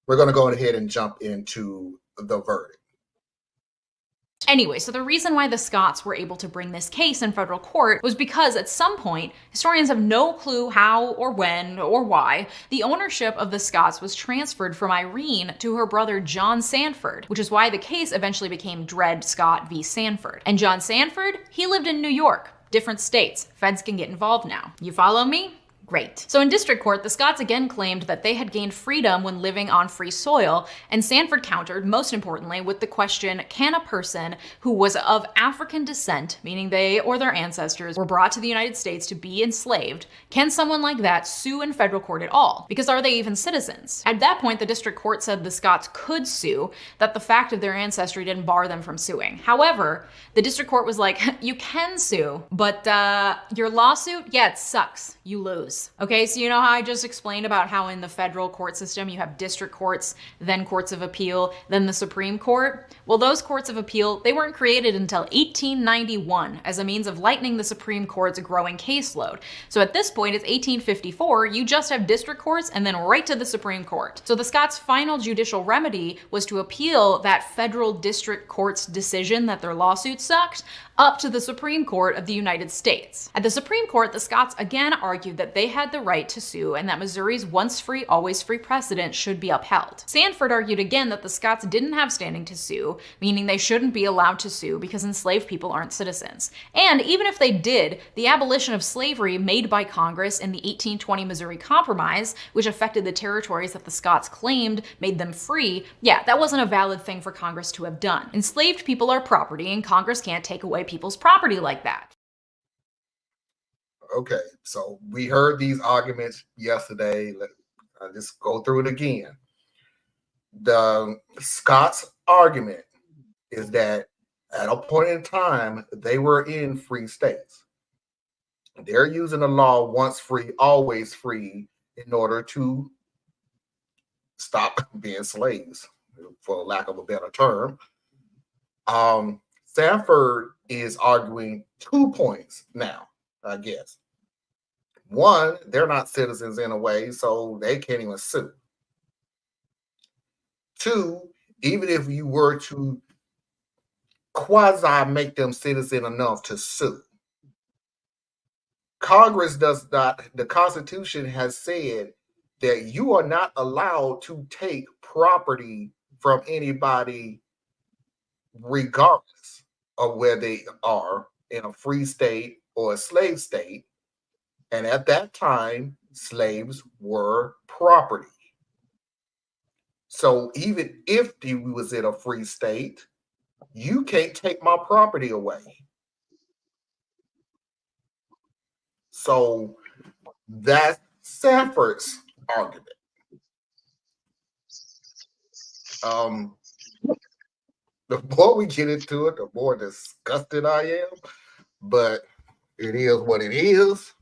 we're going to go ahead and jump into the verdict. Anyway, so the reason why the Scots were able to bring this case in federal court was because at some point, historians have no clue how or when or why, the ownership of the Scots was transferred from Irene to her brother John Sandford, which is why the case eventually became Dred Scott v. Sandford. And John Sandford, he lived in New York. Different states. Feds can get involved now. You follow me? Great. So in district court, the Scots again claimed that they had gained freedom when living on free soil, and Sandford countered, most importantly, with the question, can a person who was of African descent, meaning they or their ancestors were brought to the United States to be enslaved, can someone like that sue in federal court at all? Because are they even citizens? At that point, the district court said the Scots could sue, that the fact of their ancestry didn't bar them from suing. However, the district court was like, you can sue, but your lawsuit, yeah, it sucks. You lose. Okay, so you know how I just explained about how in the federal court system you have district courts, then courts of appeal, then the Supreme Court? Well, those courts of appeal, they weren't created until 1891 as a means of lightening the Supreme Court's growing caseload. So at this point, it's 1854, you just have district courts and then right to the Supreme Court. So the Scots' final judicial remedy was to appeal that federal district court's decision that their lawsuit sucked up to the Supreme Court of the United States. At the Supreme Court, the Scots again argued that they had the right to sue and that Missouri's once free, always free precedent should be upheld. Sandford argued again that the Scots didn't have standing to sue, meaning they shouldn't be allowed to sue because enslaved people aren't citizens. And even if they did, the abolition of slavery made by Congress in the 1820 Missouri Compromise, which affected the territories that the Scots claimed made them free, yeah, that wasn't a valid thing for Congress to have done. Enslaved people are property, and Congress can't take away people's property like that. Okay, so we heard these arguments yesterday. Let's just go through it again. The Scots argument is that at a point in time, they were in free states. They're using the law once free, always free in order to stop being slaves, for lack of a better term. Sandford is arguing 2 points now, I guess. One, they're not citizens in a way, so they can't even sue. Two, even if you were to quasi make them citizen enough to sue, Congress does not, the Constitution has said that you are not allowed to take property from anybody regardless of where they are in a free state or a slave state. And at that time, slaves were property. So even if he was in a free state, you can't take my property away. So that's Sandford's argument. The more we get into it, the more disgusted I am. But it is what it is.